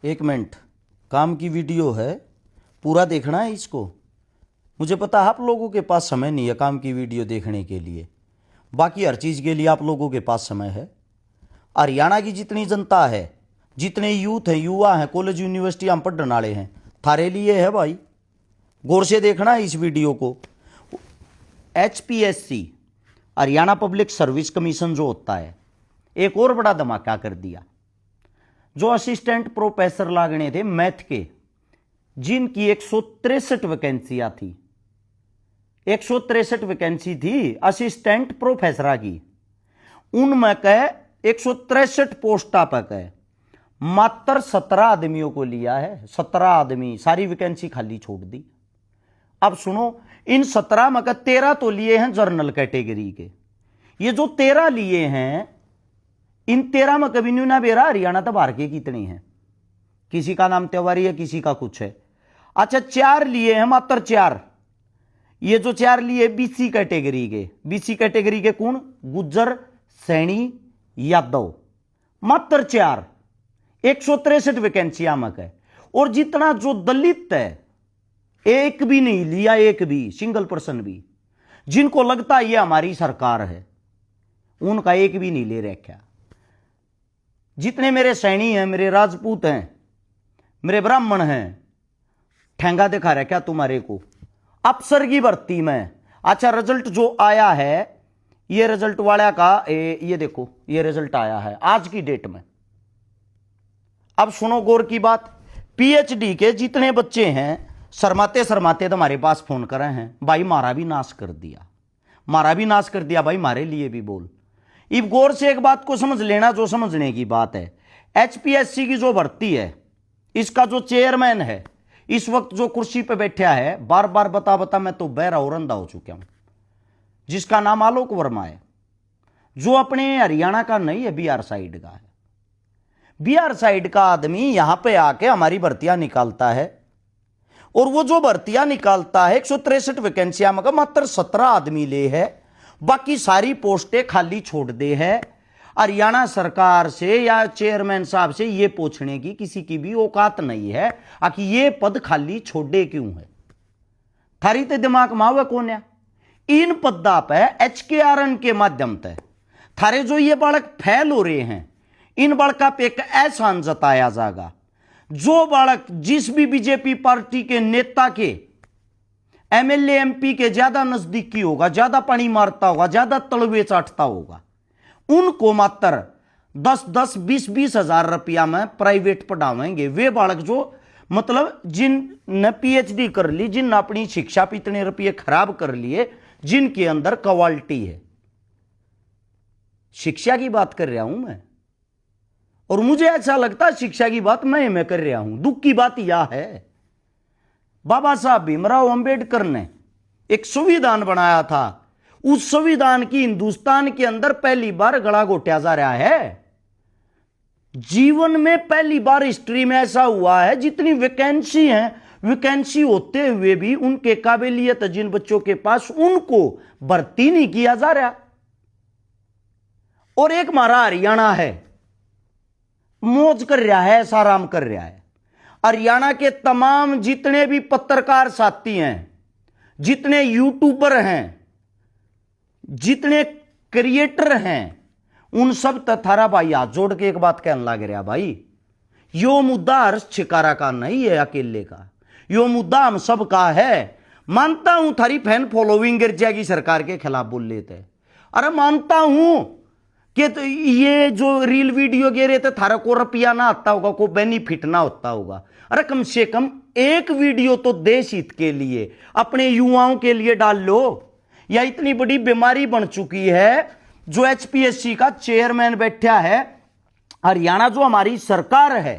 एक मिनट, काम की वीडियो है, पूरा देखना है इसको। मुझे पता है आप लोगों के पास समय नहीं है काम की वीडियो देखने के लिए, बाकी हर चीज़ के लिए आप लोगों के पास समय है। हरियाणा की जितनी जनता है, जितने यूथ हैं, युवा हैं, कॉलेज यूनिवर्सिटी हम पढ़ने वाले हैं, थारे लिए है भाई। गौर से देखना है इस वीडियो को। HPSC Haryana public service commission जो होता है, एक और बड़ा धमाका कर दिया। जो असिस्टेंट प्रोफेसर लागने थे मैथ के, जिनकी 163 वैकेंसियां थी, 163 वैकेंसी थी असिस्टेंट प्रोफेसर की, उनमें कह 163 पोस्टा पर कह मात्र 17 आदमियों को लिया है। 17 आदमी, सारी वैकेंसी खाली छोड़ दी। अब सुनो, इन 17 में 13 तो लिए हैं जर्नल कैटेगरी के। ये जो 13 लिए हैं, इन 13 में कभी नहीं ना बेरा हरियाणा तो बाहर के कितने हैं, किसी का नाम तिवारी है, किसी का कुछ है। अच्छा, 4 लिए हैं, मात्र 4। ये जो 4 लिए BC कैटेगरी के, BC कैटेगरी के कौन? गुज्जर, सैनी, यादव, मात्र 4। 163 वैकेंसियां में है। और जितना जो दलित है, एक भी नहीं लिया, एक भी सिंगल पर्सन भी, जिनको लगता है ये हमारी सरकार है, उनका एक भी नहीं ले रखा। जितने मेरे सैनी हैं, मेरे राजपूत हैं, मेरे ब्राह्मण हैं, ठेंगा दिखा रखा तुम्हारे को अफसर की भर्ती में। अच्छा, रिजल्ट जो आया है, ये रिजल्ट वाला का ये देखो, ये रिजल्ट आया है आज की डेट में। अब सुनो गौर की बात। PhD के जितने बच्चे हैं, शर्माते शर्माते तो हमारे पास फोन करे हैं, भाई मारा भी नाश कर दिया, मारा भी नाश कर दिया भाई, मारे लिए भी बोल। इब गौर से एक बात को समझ लेना, जो समझने की बात है। HPSC की जो भर्ती है, इसका जो चेयरमैन है इस वक्त जो कुर्सी पे बैठा है, बार बार बता बता मैं तो बहरा और अंधा हो चुका हूं, जिसका नाम आलोक वर्मा है, जो अपने हरियाणा का नहीं है, बिहार साइड का है। बिहार साइड का आदमी यहां पे आके हमारी भर्तियां निकालता है, और वो जो भर्तियां निकालता है 163 वैकेंसियां में मात्र 17 आदमी ले है, बाकी सारी पोस्टें खाली छोड़ दे है। हरियाणा सरकार से या चेयरमैन साहब से ये पूछने की किसी की भी औकात नहीं है कि ये पद खाली छोड़े क्यों है। थारी ते दिमाग मावे कौन है? इन पदा पे HKRN के माध्यम से थारे जो ये बालक फेल हो रहे हैं, इन बालका पे एक एहसान जताया जाएगा। जो बालक जिस भी बीजेपी पार्टी के नेता के, MLA MP के ज्यादा नजदीकी होगा, ज्यादा पानी मारता होगा, ज्यादा तलवे चाटता होगा, उनको मात्र 10-10, 20-20 हजार रुपया में प्राइवेट पढ़ावेंगे। वे बालक जो मतलब जिनने PhD कर ली, जिनने अपनी शिक्षा पे इतने रुपये खराब कर लिए, जिनके अंदर क्वालिटी है। शिक्षा की बात कर रहा हूं मैं, और मुझे ऐसा लगता है शिक्षा की बात मैं कर रहा हूं। दुख की बात यह है, बाबा साहब भीमराव अंबेडकर ने एक संविधान बनाया था, उस संविधान की हिंदुस्तान के अंदर पहली बार गला घोटा जा रहा है। जीवन में पहली बार हिस्ट्री में ऐसा हुआ है, जितनी वैकेंसी है, वैकेंसी होते हुए भी उनके काबिलियत जिन बच्चों के पास, उनको भर्ती नहीं किया जा रहा। और एक हमारा हरियाणा है, मौज कर रहा है, ऐसा आराम कर रहा है। हरियाणा के तमाम जितने भी पत्रकार साथी हैं, जितने यूट्यूबर हैं, जितने क्रिएटर हैं, उन सब थारा भाई हाथ जोड़ के एक बात कहने लग रहा, भाई यो मुद्दा हर्ष छिकारा का नहीं है अकेले का, यो मुद्दा हम सब का है। मानता हूं थारी फैन फॉलोइंग गिर जाएगी सरकार के खिलाफ बोल लेते, अरे मानता हूं कि तो ये जो रील वीडियो गे रहे थे, थारा को रुपया ना आता होगा, को बेनिफिट ना होता होगा। अरे कम से कम एक वीडियो तो देश हित के लिए, अपने युवाओं के लिए डाल लो। या इतनी बड़ी बीमारी बन चुकी है, जो HPSC का चेयरमैन बैठा है, हरियाणा जो हमारी सरकार है,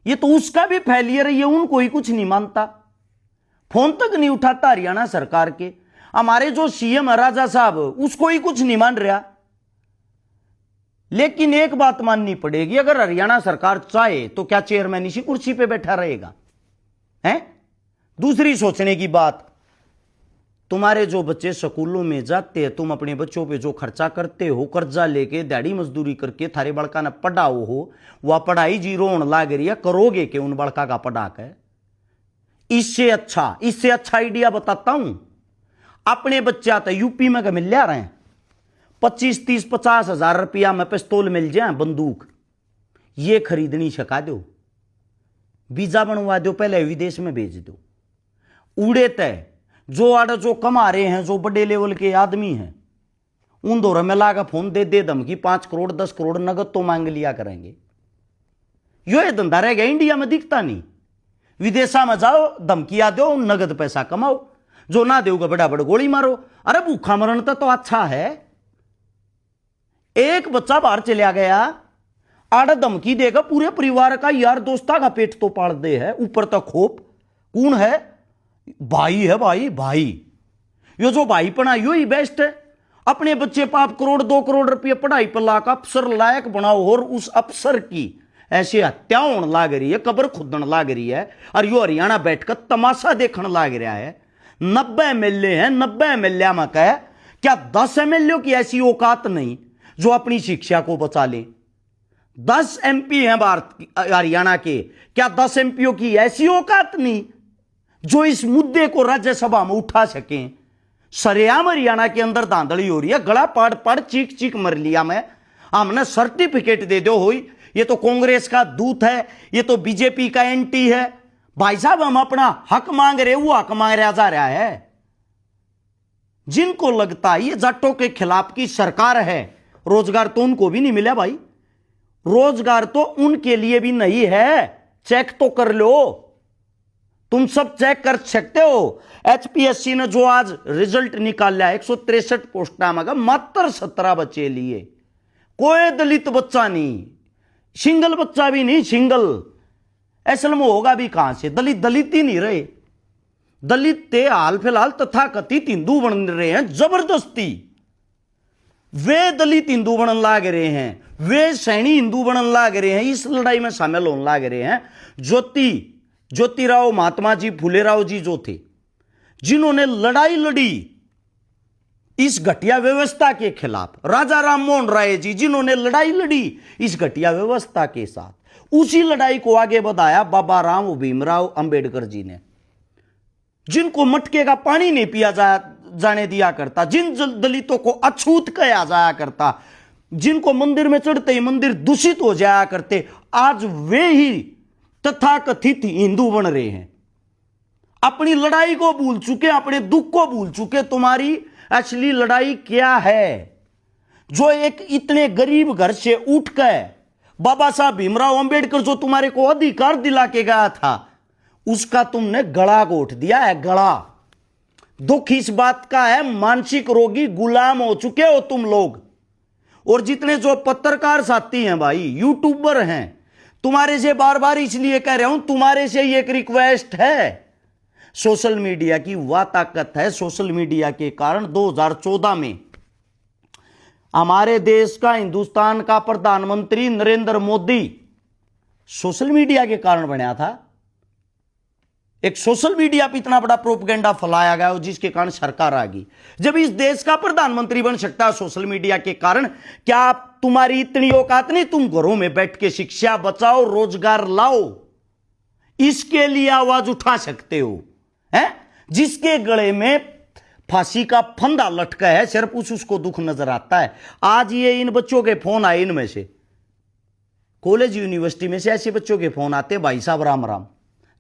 ये तो उसका भी फेलियर है, ये उनको ही कुछ नहीं मानता, फोन तक नहीं उठाता हरियाणा सरकार के। हमारे जो CM राजा साहब, उसको ही कुछ नहीं मान रहा। लेकिन एक बात माननी पड़ेगी, अगर हरियाणा सरकार चाहे तो क्या चेयरमैन इसी कुर्सी पे बैठा रहेगा? हैं? दूसरी सोचने की बात, तुम्हारे जो बच्चे स्कूलों में जाते हैं, तुम अपने बच्चों पे जो खर्चा करते हो, कर्जा लेके दिहाड़ी मजदूरी करके थारे बड़का ने पढ़ाओ हो, वह पढ़ाई जीरो होने लाग रही है, करोगे कि उन बड़का का पढ़ा के? इससे अच्छा आइडिया बताता हूं। अपने बच्चा तो यूपी में मिल जा रहे हैं 25, 30, 50 हजार रुपया में पिस्तौल मिल जाए, बंदूक, ये खरीदनी छका दो, वीजा बनवा दो, पहले विदेश में भेज दो। उड़े तय जो कमा रहे हैं, जो बड़े लेवल के आदमी हैं, उन दौर में लाकर फोन दे धमकी 5 करोड़ 10 करोड़ नगद तो मांग लिया करेंगे। ये धंधा रह गया, इंडिया में दिखता नहीं। विदेशा में जाओ, धमकियां दो, नगद पैसा कमाओ, जो ना देगा बड़ा बड़ा गोली मारो। अरे भूखा मरण तो अच्छा है। एक बच्चा बाहर चला गया, आड़ धमकी देगा पूरे परिवार का, यार दोस्ता का पेट तो पाड़ दे है, ऊपर तक खोप। कौन है? भाई है, भाई। यो जो भाई पढ़ा यो ही बेस्ट है। अपने बच्चे पाप करोड़ 2 करोड़ रुपये पढ़ाई पर लाकर अफसर लायक बनाओ, और उस अफसर की ऐसे हत्या होने लाग रही है, कब्र खुदन लाग रही है, और यो हरियाणा बैठकर तमाशा देखने लाग रहा है। 90 एमएलए हैं, 90 एमएलए में कह क्या 10 एमएलए की ऐसी औकात नहीं जो अपनी शिक्षा को बचा ले? 10 एमपी हैं हरियाणा के, क्या 10 एमपीओ की ऐसी औकात नहीं जो इस मुद्दे को राज्यसभा में उठा सकें? सरेआम हरियाणा के अंदर धांधली हो रही है, गला पाड़ पाड़ चीख चीख मर लिया मैं, हमने सर्टिफिकेट दे दो होई, ये तो कांग्रेस का दूत है, ये तो बीजेपी का एंटी है। भाई साहब, हम अपना हक मांग रहे, वो हक मांग रहा जा रहा है। जिनको लगता है ये जाटों के खिलाफ की सरकार है, रोजगार तो उनको भी नहीं मिला भाई, रोजगार तो उनके लिए भी नहीं है। चेक तो कर लो, तुम सब चेक कर सकते हो। एचपीएससी ने जो आज रिजल्ट निकाला है, 163 पोस्टा में मात्र 17 बच्चे लिए, कोई दलित बच्चा नहीं, सिंगल बच्चा भी नहीं, सिंगल। असल में होगा भी कहां से? दलित ही नहीं रहे। दलित ते हाल फिलहाल तथाकथित हिंदू बन रहे हैं जबरदस्ती। वे दलित हिंदू बनने लाग रहे हैं, वे सैनी हिंदू बनने लाग रहे हैं, इस लड़ाई में शामिल होने लाग रहे हैं। ज्योतिराव महात्मा जी, फुलेराव जी जो थे, जिन्होंने लड़ाई लड़ी इस घटिया व्यवस्था के खिलाफ, राजा राम मोहन राय जी जिन्होंने लड़ाई लड़ी इस घटिया व्यवस्था के साथ, उसी लड़ाई को आगे बढ़ाया बाबा राम भीमराव अंबेडकर जी ने, जिनको मटके का पानी नहीं पिया जाने दिया करता, जिन दलितों को अछूत कहा जाया करता, जिनको मंदिर में चढ़ते ही मंदिर दूषित हो जाया करते, आज वे ही तथाकथित हिंदू बन रहे हैं। अपनी लड़ाई को भूल चुके, अपने दुख को भूल चुके। तुम्हारी असली लड़ाई क्या है? जो एक इतने गरीब घर से उठकर बाबा साहब भीमराव अंबेडकर जो तुम्हारे को अधिकार दिला के गया था, उसका तुमने गला घोट दिया है, गला। दुख इस बात का है, मानसिक रोगी गुलाम हो चुके हो तुम लोग। और जितने जो पत्रकार साथी हैं भाई, यूट्यूबर हैं, तुम्हारे से बार बार इसलिए कह रहा हूं, तुम्हारे से एक रिक्वेस्ट है। सोशल मीडिया की वह ताकत है, सोशल मीडिया के कारण 2014 में हमारे देश का, हिंदुस्तान का प्रधानमंत्री नरेंद्र मोदी सोशल मीडिया के कारण बना था। एक सोशल मीडिया पर इतना बड़ा प्रोपेगेंडा फैलाया गया जिसके कारण सरकार आ गई। जब इस देश का प्रधानमंत्री बन सकता है सोशल मीडिया के कारण, क्या तुम्हारी इतनी औकात नहीं? तुम घरों में बैठ के शिक्षा बचाओ, रोजगार लाओ, इसके लिए आवाज उठा सकते हो? है जिसके गले में फांसी का फंदा लटका है, सिर्फ उसको दुख नजर आता है। आज ये इन बच्चों के फोन आए, इनमें से कॉलेज यूनिवर्सिटी में से ऐसे बच्चों के फोन आते, भाई साहब राम राम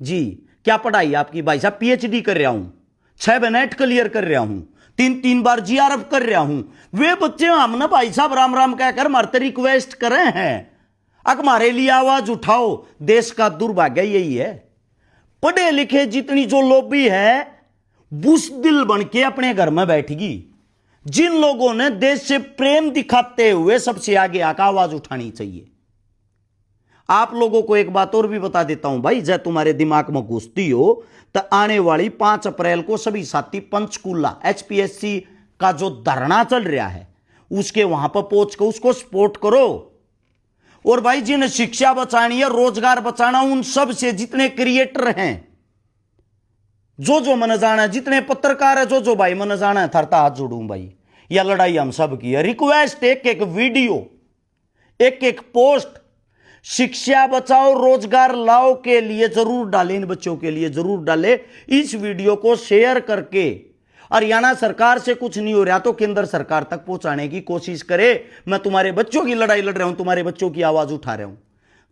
जी, क्या पढ़ाई आपकी? भाई साहब पीएचडी कर रहा हूं, 6 नेट क्लियर कर रहा हूं, 3 बार जीआरएफ कर रहा हूं। वे बच्चे हमने भाई साहब राम राम कहकर मारते रिक्वेस्ट कर रहे हैं, अब हमारे लिए आवाज उठाओ। देश का दुर्भाग्य यही है, पढ़े लिखे जितनी जो लॉबी है बुज़दिल बन के अपने घर में बैठेगी। जिन लोगों ने देश से प्रेम दिखाते हुए सबसे आगे आकर आवाज उठानी चाहिए। आप लोगों को एक बात और भी बता देता हूं भाई, जब तुम्हारे दिमाग में घुसती हो तो आने वाली 5 अप्रैल को सभी साथी पंचकूला एचपीएससी का जो धरना चल रहा है उसके वहां पर पहुंच कर उसको सपोर्ट करो। और भाई जिन्हें शिक्षा बचानी है, रोजगार बचाना, उन सब से जितने क्रिएटर हैं जो मन जाना है, जितने पत्रकार है जो भाई मन जाना है, थरता हाथ जोड़ूं भाई। यह लड़ाई हम सब की है। रिक्वेस्ट, एक एक वीडियो, एक एक पोस्ट शिक्षा बचाओ रोजगार लाओ के लिए जरूर डालें, इन बच्चों के लिए जरूर डालें। इस वीडियो को शेयर करके हरियाणा सरकार से कुछ नहीं हो रहा तो केंद्र सरकार तक पहुंचाने की कोशिश करे। मैं तुम्हारे बच्चों की लड़ाई लड़ रहा हूं, तुम्हारे बच्चों की आवाज उठा रहा हूं।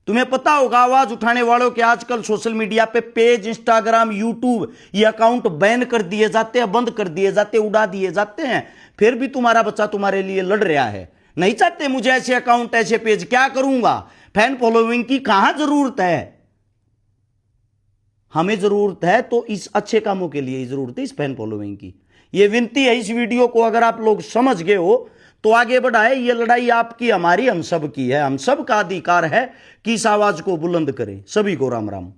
तुम्हें पता होगा आवाज उठाने वालों के आजकल सोशल मीडिया पे पेज, इंस्टाग्राम, यूट्यूब ये अकाउंट बैन कर दिए जाते हैं, बंद कर दिए जाते, उड़ा दिए जाते हैं। फिर भी तुम्हारा बच्चा तुम्हारे लिए लड़ रहा है। नहीं चाहते मुझे ऐसे अकाउंट, ऐसे पेज, क्या करूंगा? फैन फॉलोइंग की कहां जरूरत है? हमें जरूरत है तो इस अच्छे कामों के लिए जरूरत है, इस फैन फॉलोइंग की। ये विनती है, इस वीडियो को अगर आप लोग समझ गए हो तो आगे बढ़ाए। ये लड़ाई आपकी, हमारी, हम सब की है। हम सब का अधिकार है कि इस आवाज को बुलंद करें। सभी को राम राम।